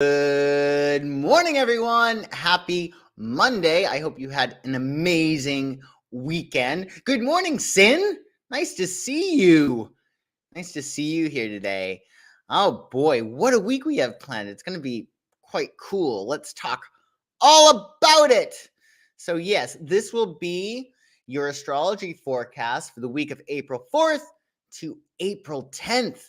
Good morning, everyone. Happy Monday. I hope you had an amazing weekend. Good morning, Sin. Nice to see you. Nice to see you here today. Oh boy, what a week we have planned. It's going to be quite cool. Let's talk all about it. So, yes, this will be your astrology forecast for the week of April 4th to April 10th.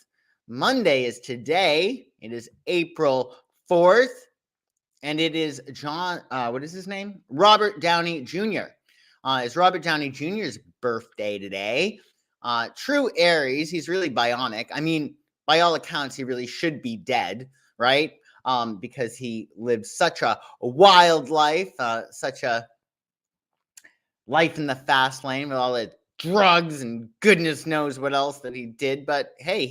Monday is today. It is April 4th, and it is what is his name? Robert Downey Jr. It's Robert Downey Jr.'s birthday today. True Aries, he's really bionic. I mean, by all accounts, he really should be dead, right? Because he lived such a wild life, such a life in the fast lane with all the drugs and goodness knows what else that he did. But hey,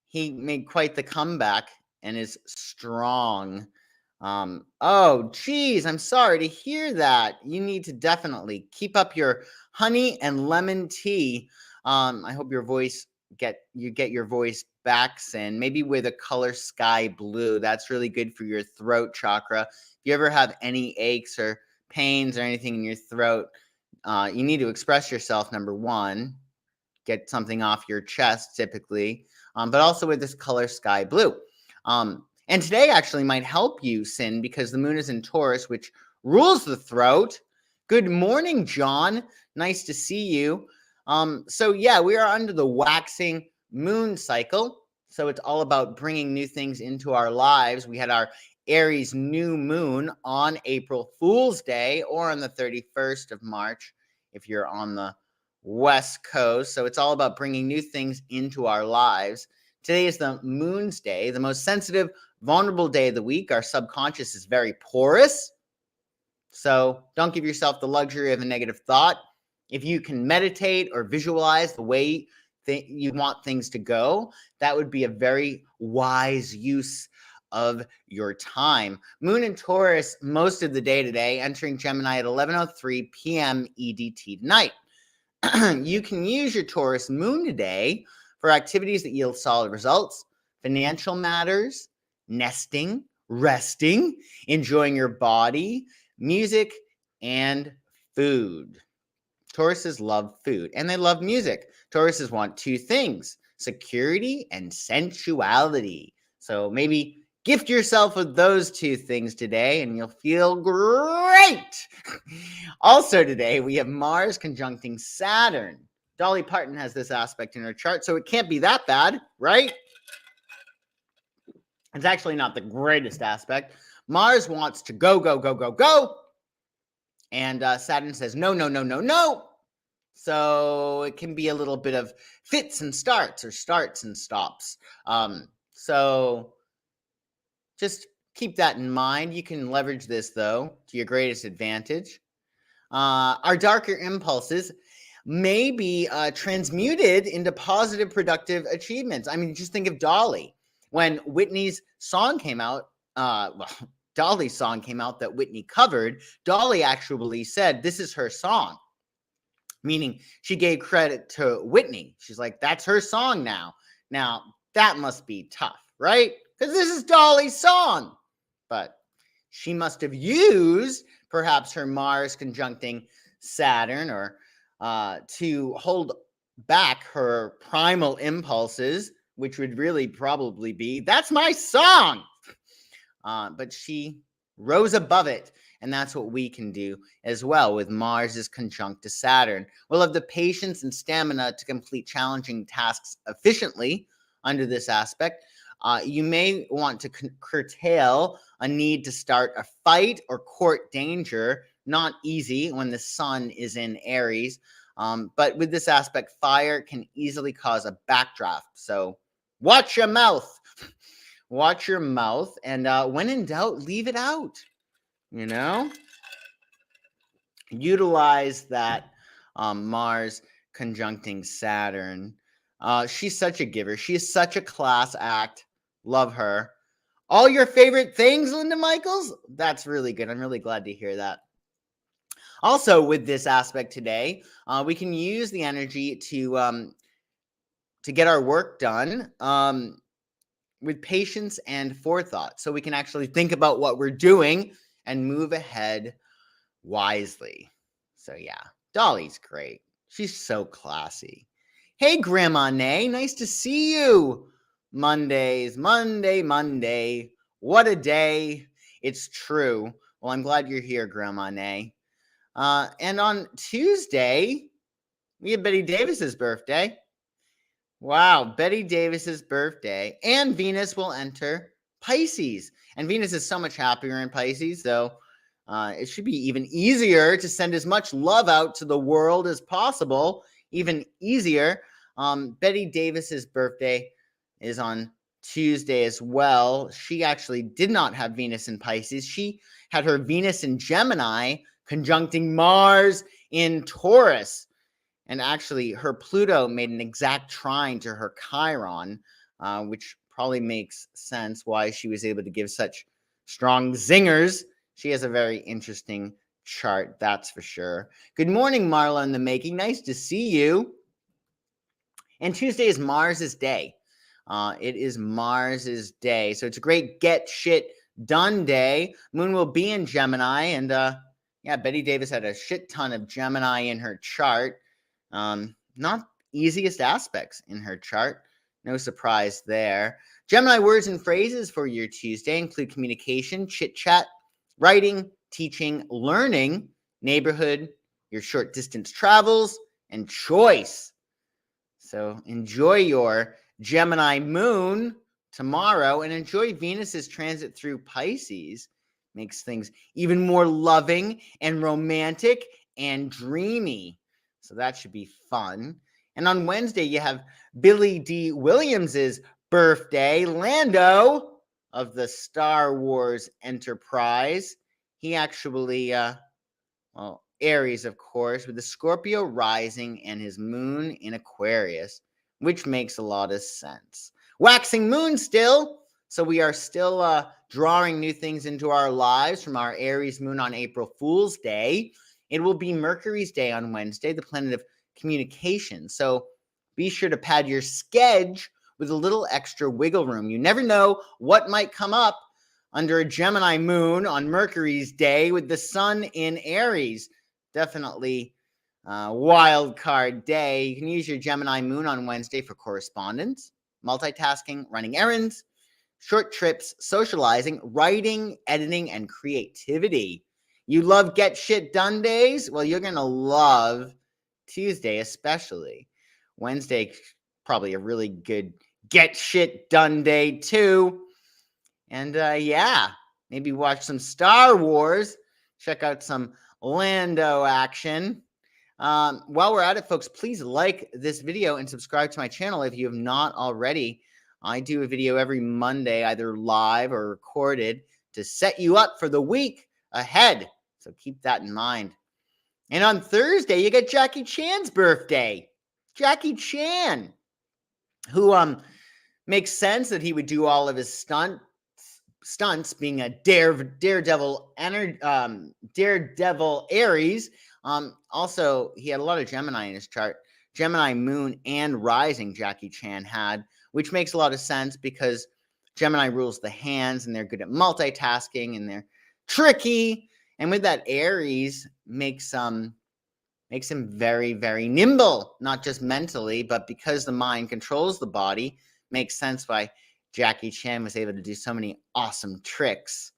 he made quite the comeback and is strong. Oh, geez, I'm sorry to hear that. You need to definitely keep up your honey and lemon tea. I hope your voice get your voice back, Sin. Maybe with a color sky blue. That's really good for your throat chakra. If you ever have any aches or pains or anything in your throat, you need to express yourself, number one. Get something off your chest, typically. But also with this color sky blue. And today actually might help you, Sin, because the moon is in Taurus, which rules the throat. Good morning, John. Nice to see you. So yeah, we are under the waxing moon cycle. So it's all about bringing new things into our lives. We had our Aries new moon on April Fool's Day or on the 31st of March if you're on the West Coast. So it's all about bringing new things into our lives. Today is the moon's day, the most sensitive, vulnerable day of the week. Our subconscious is very porous. So don't give yourself the luxury of a negative thought. If you can meditate or visualize the way you want things to go, that would be a very wise use of your time. Moon in Taurus most of the day today, entering Gemini at 11:03 p.m. EDT tonight. You can use your Taurus moon today for activities that yield solid results, financial matters, nesting, resting, enjoying your body, music, and food. Tauruses love food and they love music. Tauruses want two things: security and sensuality. So maybe gift yourself with those two things today and you'll feel great. Also today, we have Mars conjuncting Saturn. Dolly Parton has this aspect in her chart, so it can't be that bad, right? It's actually not the greatest aspect. Mars wants to go, go, go, go, go. And Saturn says, no, no, no, no, no. So it can be a little bit of fits and starts or starts and stops. So just keep that in mind. You can leverage this, though, to your greatest advantage. Our darker impulses may be transmuted into positive, productive achievements. I mean, just think of Dolly. When Whitney's song came out, Dolly's song came out that Whitney covered, Dolly actually said, this is her song. Meaning she gave credit to Whitney. She's like, that's her song now. Now, that must be tough, right? Because this is Dolly's song. But she must have used perhaps her Mars conjuncting Saturn or to hold back her primal impulses, which would really probably be, that's my song. But she rose above it. And that's what we can do as well with Mars's conjunct to Saturn. We'll have the patience and stamina to complete challenging tasks efficiently under this aspect. You may want to curtail a need to start a fight or court danger. Not easy when the sun is in Aries. But with this aspect, fire can easily cause a backdraft. So watch your mouth. Watch your mouth. And when in doubt, leave it out. You know, utilize that Mars conjuncting Saturn. She's such a giver. She is such a class act. Love her. All your favorite things, Linda Michaels? That's really good. I'm really glad to hear that. Also, with this aspect today, we can use the energy to get our work done. with patience and forethought, so we can actually think about what we're doing and move ahead wisely. So yeah, Dolly's great. She's so classy. Hey, Grandma Nay, nice to see you. Monday. What a day. It's true. Well, I'm glad you're here, Grandma Nay. And on Tuesday, we have Betty Davis's birthday. Wow, Betty Davis's birthday. And Venus will enter Pisces. And Venus is so much happier in Pisces, though. It should be even easier to send as much love out to the world as possible. Even easier. Betty Davis's birthday is on Tuesday as well. She actually did not have Venus in Pisces. She had her Venus in Gemini conjuncting Mars in Taurus. And actually, her Pluto made an exact trine to her Chiron, which probably makes sense why she was able to give such strong zingers. She has a very interesting chart, that's for sure. Good morning, Marla in the making. Nice to see you. And Tuesday is Mars's day. It is Mars's day. So it's a great get shit done day. Moon will be in Gemini. And yeah, Betty Davis had a shit ton of Gemini in her chart. Not easiest aspects in her chart. No surprise there. Gemini words and phrases for your Tuesday include communication, chit-chat, writing, teaching, learning, neighborhood, your short distance travels, and choice. So enjoy your Gemini moon tomorrow and enjoy Venus's transit through Pisces. Makes things even more loving and romantic and dreamy. So that should be fun. And on Wednesday, you have Billy D. Williams's birthday, Lando of the Star Wars Enterprise. He actually, well, Aries, of course, with the Scorpio rising and his moon in Aquarius, which makes a lot of sense. Waxing moon still. So we are still drawing new things into our lives from our Aries moon on April Fool's Day. It will be Mercury's day on Wednesday, the planet of communication. So be sure to pad your schedule with a little extra wiggle room. You never know what might come up under a Gemini moon on Mercury's day with the sun in Aries. Definitely wild card day. You can use your Gemini moon on Wednesday for correspondence, multitasking, running errands, short trips, socializing, writing, editing, and creativity. You love get shit done days? Well, you're going to love Tuesday especially. Wednesday, probably a really good get shit done day too. And yeah, maybe watch some Star Wars. Check out some Lando action. While we're at it, folks, please like this video and subscribe to my channel if you have not already. I do a video every Monday, either live or recorded, to set you up for the week ahead. So keep that in mind. And on Thursday, you get Jackie Chan's birthday. Jackie Chan, who makes sense that he would do all of his stunts, being a daredevil Aries. Also, he had a lot of Gemini in his chart. Gemini moon and rising Jackie Chan had, which makes a lot of sense because Gemini rules the hands and they're good at multitasking and they're tricky. And with that, Aries makes him very, very nimble, not just mentally, but because the mind controls the body, makes sense why Jackie Chan was able to do so many awesome tricks.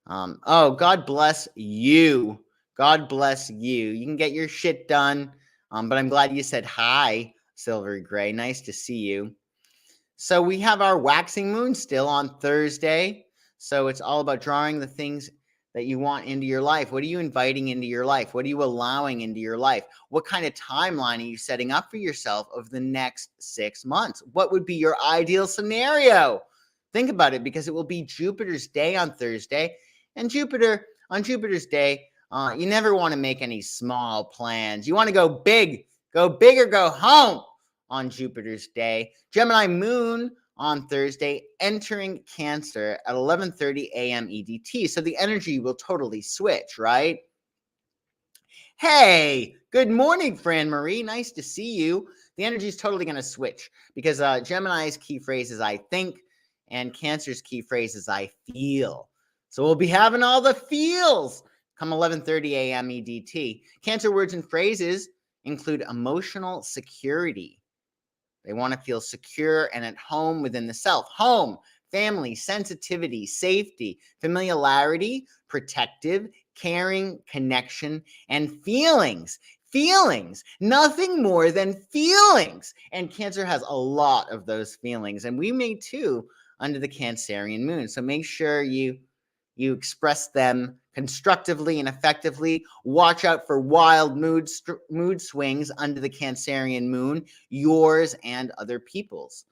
Oh, God bless you. God bless you. You can get your shit done. But I'm glad you said hi, Silvery Gray. Nice to see you. So we have our waxing moon still on Thursday. So it's all about drawing the things that you want into your life. What are you inviting into your life? What are you allowing into your life? What kind of timeline are you setting up for yourself over the next 6 months? What would be your ideal scenario? Think about it, because it will be Jupiter's day on Thursday. And on Jupiter's day, you never want to make any small plans. You want to go big or go home on Jupiter's day. Gemini moon on Thursday, entering Cancer at 11:30 a.m. EDT. So the energy will totally switch, right? Hey, good morning, Fran Marie. Nice to see you. The energy is totally going to switch because Gemini's key phrase is I think, And Cancer's key phrase is I feel. So we'll be having all the feels come 11:30 a.m. EDT. Cancer words and phrases include emotional security. They want to feel secure and at home within the self. Home, family, sensitivity, safety, familiarity, protective, caring, connection, and feelings. Feelings, nothing more than feelings. And Cancer has a lot of those feelings, and we may too under the Cancerian moon. So make sure you express them constructively and effectively. Watch out for wild mood swings under the Cancerian moon, yours and other people's.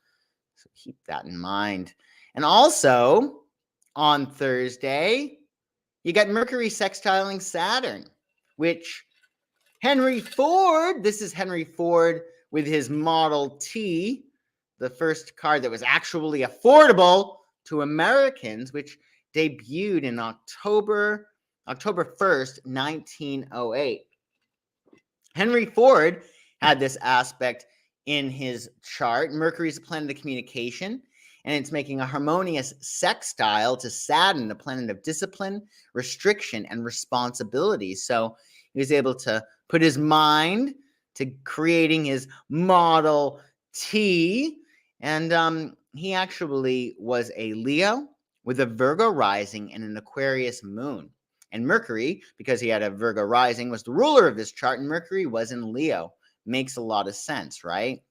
So keep that in mind. And also on Thursday, you got Mercury sextiling Saturn, which Henry Ford, this is Henry Ford with his Model T, the first car that was actually affordable to Americans, which debuted in October 1st, 1908. Henry Ford had this aspect in his chart. Mercury is a planet of communication, and it's making a harmonious sextile to Saturn, the planet of discipline, restriction, and responsibility. So he was able to put his mind to creating his Model T, and he actually was a Leo with a Virgo rising and an Aquarius moon. And Mercury, because he had a Virgo rising, was the ruler of his chart, and Mercury was in Leo. Makes a lot of sense, right?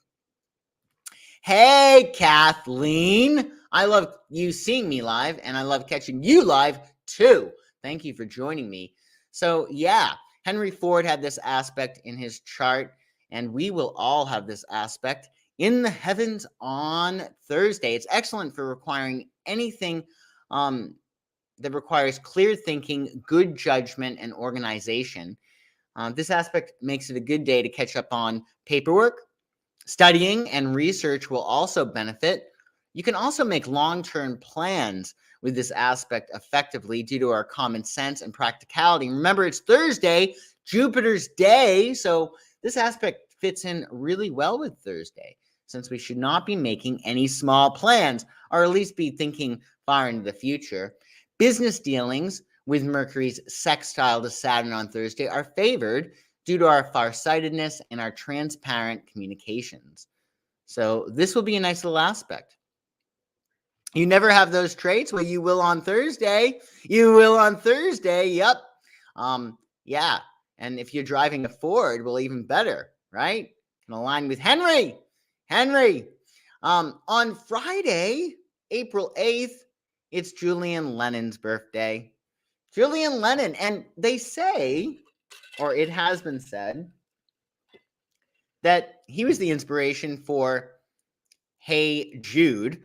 Hey, Kathleen. I love you seeing me live, and I love catching you live, too. Thank you for joining me. So, yeah, Henry Ford had this aspect in his chart, and we will all have this aspect in the heavens on Thursday. It's excellent for requiring anything that requires clear thinking, good judgment, and organization. This aspect makes it a good day to catch up on paperwork. Studying and research will also benefit. You can also make long-term plans with this aspect effectively due to our common sense and practicality. Remember, it's Thursday, Jupiter's day, so this aspect fits in really well with Thursday, since we should not be making any small plans, or at least be thinking far into the future. Business dealings with Mercury's sextile to Saturn on Thursday are favored due to our farsightedness and our transparent communications. So this will be a nice little aspect. You never have those traits? Well, you will on Thursday. You will on Thursday. Yep. Yeah. And if you're driving a Ford, well, even better, right? Can align with Henry. On Friday, April 8th, it's Julian Lennon's birthday. Julian Lennon. And they say, or it has been said, that he was the inspiration for Hey Jude.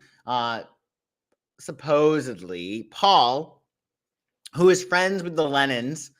Supposedly, Paul, who is friends with the Lennons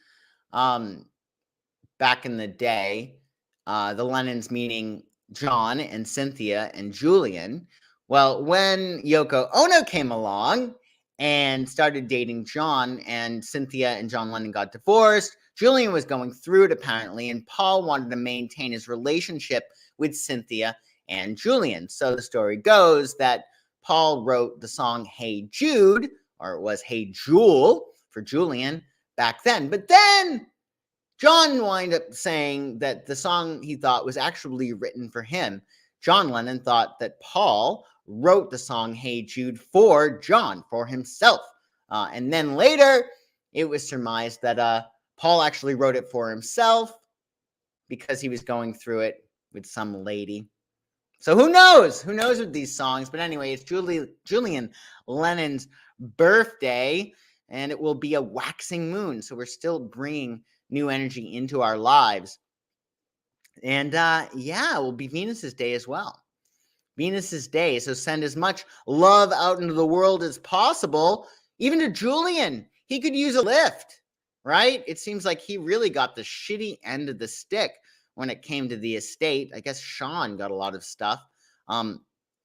back in the day, the Lennons meaning John and Cynthia and Julian. Well, when Yoko Ono came along and started dating John, and Cynthia and John Lennon got divorced, Julian was going through it apparently, and Paul wanted to maintain his relationship with Cynthia and Julian. So the story goes that Paul wrote the song Hey Jude, or it was Hey Jewel for Julian back then. But then John wound up saying that the song he thought was actually written for him. John Lennon thought that Paul wrote the song Hey Jude for John, for himself. And then later, it was surmised that Paul actually wrote it for himself because he was going through it with some lady. So who knows? Who knows with these songs? But anyway, it's Julian Lennon's birthday, and it will be a waxing moon. So we're still bringing new energy into our lives. And yeah, it will be Venus's day as well. Venus's day. So send as much love out into the world as possible. Even to Julian. He could use a lift, right? It seems like he really got the shitty end of the stick when it came to the estate. I guess Sean got a lot of stuff.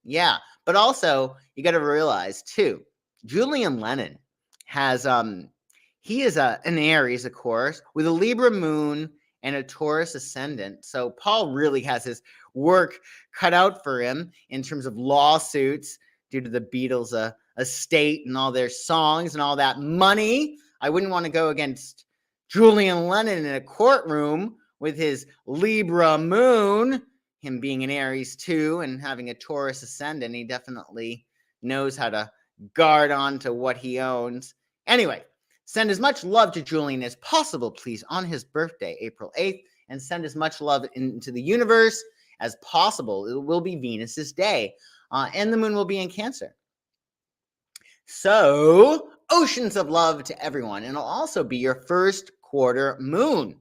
Yeah, but also you got to realize too, Julian Lennon has he is an Aries, of course, with a Libra moon and a Taurus ascendant. So Paul really has his work cut out for him in terms of lawsuits due to the Beatles' estate and all their songs and all that money. I wouldn't want to go against Julian Lennon in a courtroom with his Libra moon, him being an Aries too and having a Taurus ascendant. He definitely knows how to guard on to what he owns. Anyway, send as much love to Julian as possible, please, on his birthday, April 8th, and send as much love into the universe as possible. It will be Venus's day, and the moon will be in Cancer. So, oceans of love to everyone. And it'll also be your first quarter moon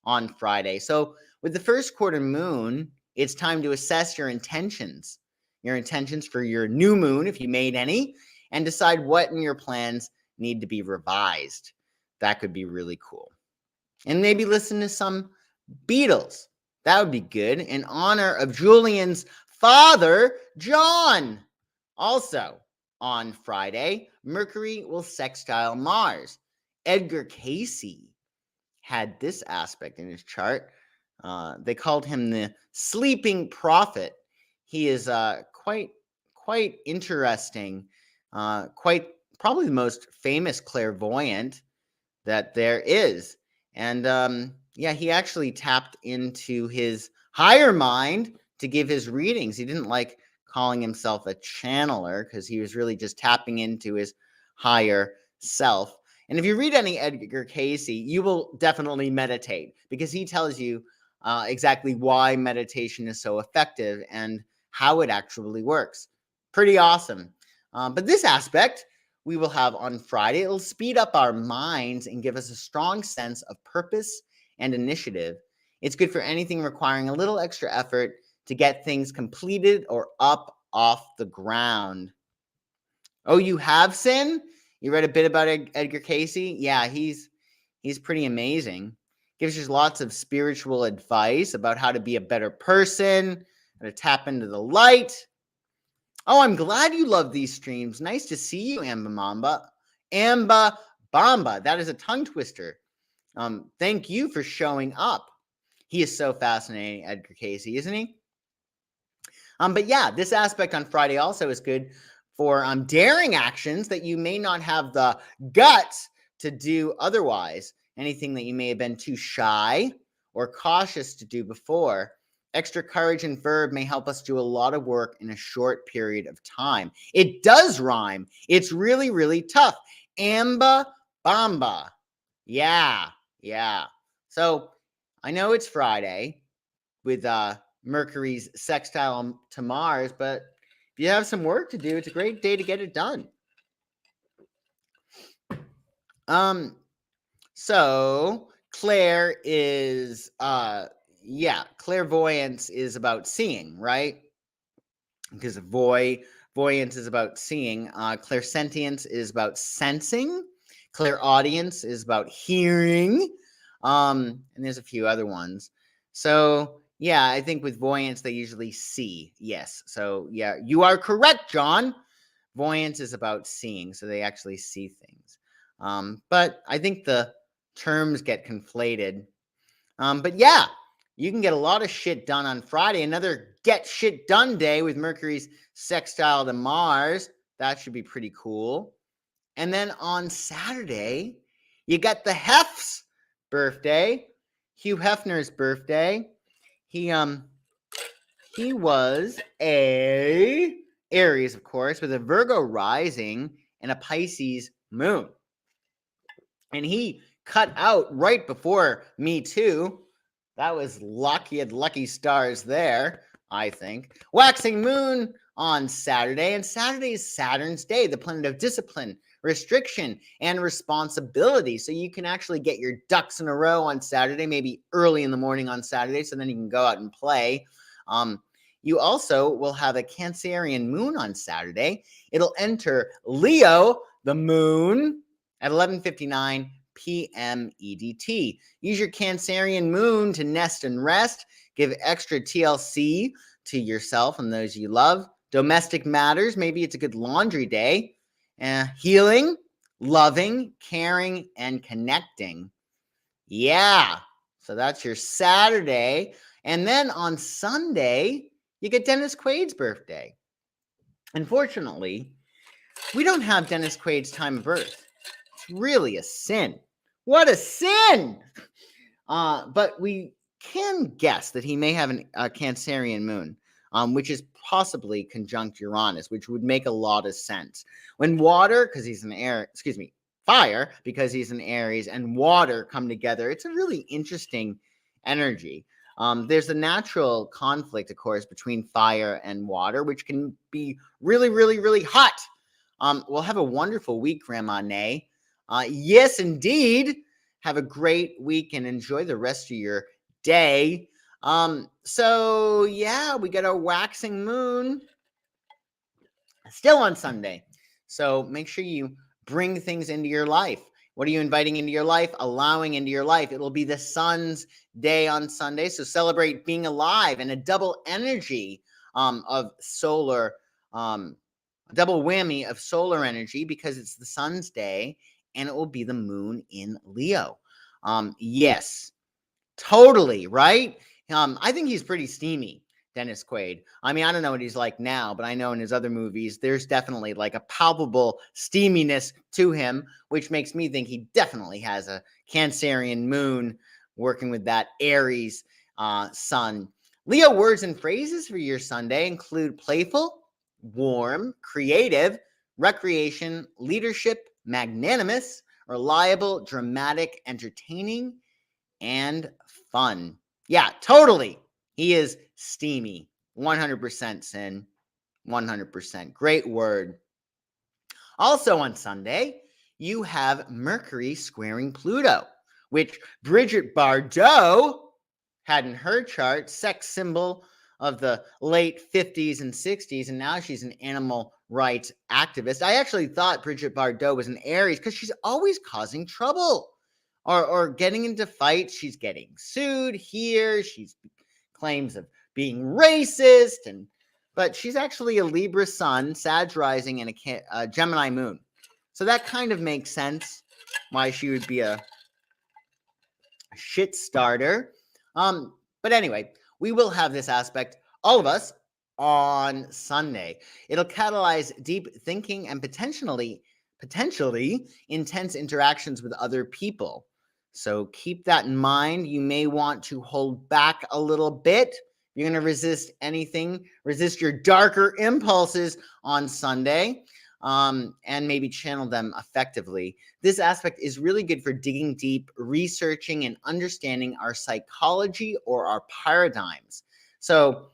on Friday. So, with the first quarter moon, it's time to assess your intentions for your new moon, if you made any, and decide what in your plans need to be revised. That could be really cool. And maybe listen to some Beatles. That would be good, in honor of Julian's father, John. Also, on Friday, Mercury will sextile Mars. Edgar Cayce had this aspect in his chart. They called him the sleeping prophet. He is quite interesting, quite probably the most famous clairvoyant that there is. And he actually tapped into his higher mind to give his readings. He didn't like calling himself a channeler because he was really just tapping into his higher self. And if you read any Edgar Cayce, you will definitely meditate, because he tells you exactly why meditation is so effective and how it actually works. Pretty awesome. But this aspect we will have on Friday. It'll speed up our minds and give us a strong sense of purpose and initiative. It's good for anything requiring a little extra effort to get things completed or up off the ground. Oh, you have, Sin? You read a bit about Edgar Cayce? Yeah, he's pretty amazing. Gives you lots of spiritual advice about how to be a better person, how to tap into the light. Oh, I'm glad you love these streams. Nice to see you, Amba Bamba. That is a tongue twister. Thank you for showing up. He is so fascinating, Edgar Cayce, isn't he? But yeah, this aspect on Friday also is good for daring actions that you may not have the guts to do otherwise. Anything that you may have been too shy or cautious to do before. Extra courage and verb may help us do a lot of work in a short period of time. It does rhyme. It's really, really tough. Amba Bamba. Yeah. So I know it's Friday with Mercury's sextile to Mars, but if you have some work to do, it's a great day to get it done. So Claire is clairvoyance is about seeing, right? Because voyance is about seeing. Clairsentience is about sensing. Clairaudience is about hearing. And there's a few other ones. So yeah, I think with voyance they usually see. Yes. So yeah, you are correct, John. Voyance is about seeing, so they actually see things. But I think the terms get conflated. But yeah, you can get a lot of shit done on Friday. Another get shit done day with Mercury's sextile to Mars. That should be pretty cool. And then on Saturday, you got the Hef's birthday, Hugh Hefner's birthday. He was a Aries, of course, with a Virgo rising and a Pisces moon. And he cut out right before Me Too. That was luck. He had lucky stars there, I think. Waxing moon on Saturday, and Saturday is Saturn's day, the planet of discipline, restriction, and responsibility. So you can actually get your ducks in a row on Saturday, maybe early in the morning on Saturday, so then you can go out and play. You also will have a Cancerian moon on Saturday. It'll enter Leo, the moon, at 11:59 p.m. EDT. Use your Cancerian moon to nest and rest. Give extra TLC to yourself and those you love. Domestic matters. Maybe it's a good laundry day. Healing, loving, caring, and connecting. Yeah. So that's your Saturday. And then on Sunday, you get Dennis Quaid's birthday. Unfortunately, We don't have Dennis Quaid's time of birth. It's really a sin. What a sin! But we can guess that he may have a Cancerian moon, which is possibly conjunct Uranus, which would make a lot of sense. When water, because he's an fire, because he's an Aries, and water come together, it's a really interesting energy. There's a natural conflict, of course, between fire and water, which can be really, really, really hot. We'll have a wonderful week, Grandma Nay. Yes, indeed. Have a great week and enjoy the rest of your day. So yeah, we got our waxing moon still on Sunday. So make sure you bring things into your life. What are you inviting into your life? Allowing into your life. It'll be the sun's day on Sunday. So celebrate being alive and a double energy of solar, double whammy of solar energy because it's the sun's day and it will be the moon in Leo. Yes, totally, right? I think he's pretty steamy, Dennis Quaid. I mean, I don't know what he's like now, but I know in his other movies, there's definitely like a palpable steaminess to him, which makes me think he definitely has a Cancerian moon working with that Aries sun. Leo words and phrases for your Sunday include playful, warm, creative, recreation, leadership, magnanimous, reliable, dramatic, entertaining, and fun. Yeah, totally. He is steamy. 100% Sin. 100%. Great word. Also on Sunday, you have Mercury squaring Pluto, which Bridget Bardot had in her chart, sex symbol of the late 50s and 60s, and now she's an animal rights activist. I actually thought Bridget Bardot was an Aries because she's always causing trouble or getting into fights. She's getting sued here. She's claims of being racist, but she's actually a Libra sun, Sag rising, and a Gemini moon. So that kind of makes sense why she would be a shit starter. But anyway, we will have this aspect, all of us, on Sunday. It'll catalyze deep thinking and potentially intense interactions with other people. So keep that in mind. You may want to hold back a little bit. You're going to resist anything, resist your darker impulses on Sunday, and maybe channel them effectively. This aspect is really good for digging deep, researching, and understanding our psychology or our paradigms. So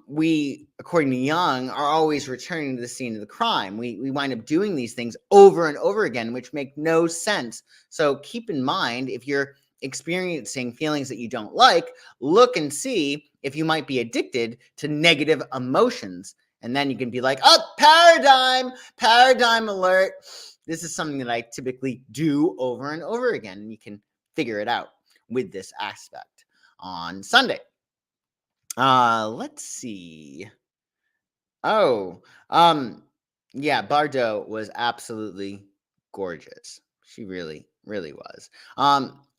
we, according to Jung, are always returning to the scene of the crime. We wind up doing these things over and over again, which make no sense. So keep in mind, if you're experiencing feelings that you don't like, look and see if you might be addicted to negative emotions. And then you can be like, oh, paradigm alert. This is something that I typically do over and over again. And you can figure it out with this aspect on Sunday. Let's see. Oh, yeah, Bardot was absolutely gorgeous. She really, really was.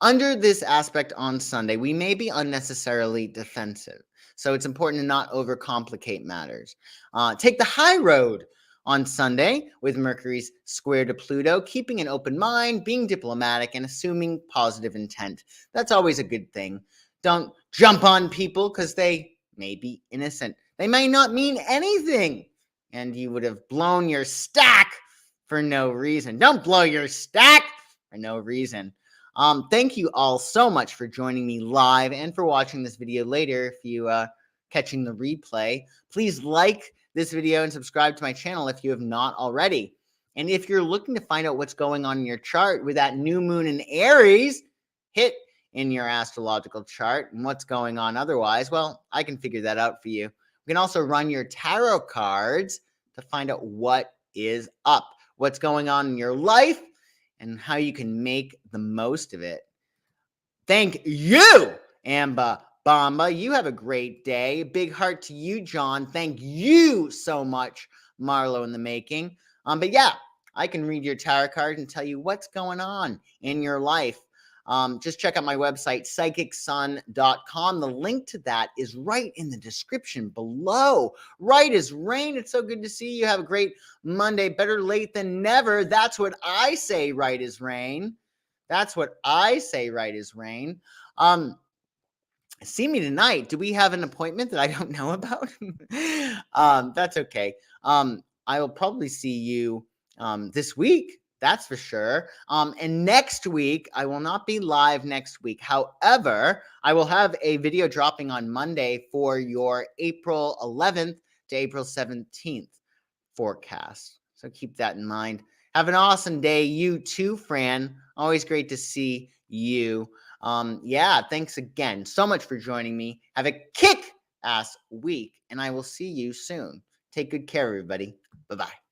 Under this aspect on Sunday, we may be unnecessarily defensive. So it's important to not overcomplicate matters. Take the high road on Sunday with Mercury's square to Pluto, keeping an open mind, being diplomatic, and assuming positive intent. That's always a good thing. Don't jump on people because they may be innocent. They may not mean anything. And you would have blown your stack for no reason. Don't blow your stack for no reason. Thank you all so much for joining me live and for watching this video later. If you catching the replay, please like this video and subscribe to my channel if you have not already. And if you're looking to find out what's going on in your chart with that new moon in Aries, hit in your astrological chart and what's going on otherwise, well, I can figure that out for you. We can also run your tarot cards to find out what is up, what's going on in your life, and how you can make the most of it. Thank you, Amba Bamba. You have a great day. Big heart to you, John. Thank you so much, Marlo in the making. But yeah, I can read your tarot card and tell you what's going on in your life. just check out my website, psychicsun.com. The link to that is right in the description below. Right as rain. It's so good to see you. Have a great Monday. Better late than never. That's what I say, right as rain. That's what I say, right as rain. See me tonight. Do we have an appointment that I don't know about? That's okay. I will probably see you this week. That's for sure. And next week, I will not be live next week. However, I will have a video dropping on Monday for your April 11th to April 17th forecast. So keep that in mind. Have an awesome day. You too, Fran. Always great to see you. Yeah, thanks again so much for joining me. Have a kick-ass week, and I will see you soon. Take good care, everybody. Bye-bye.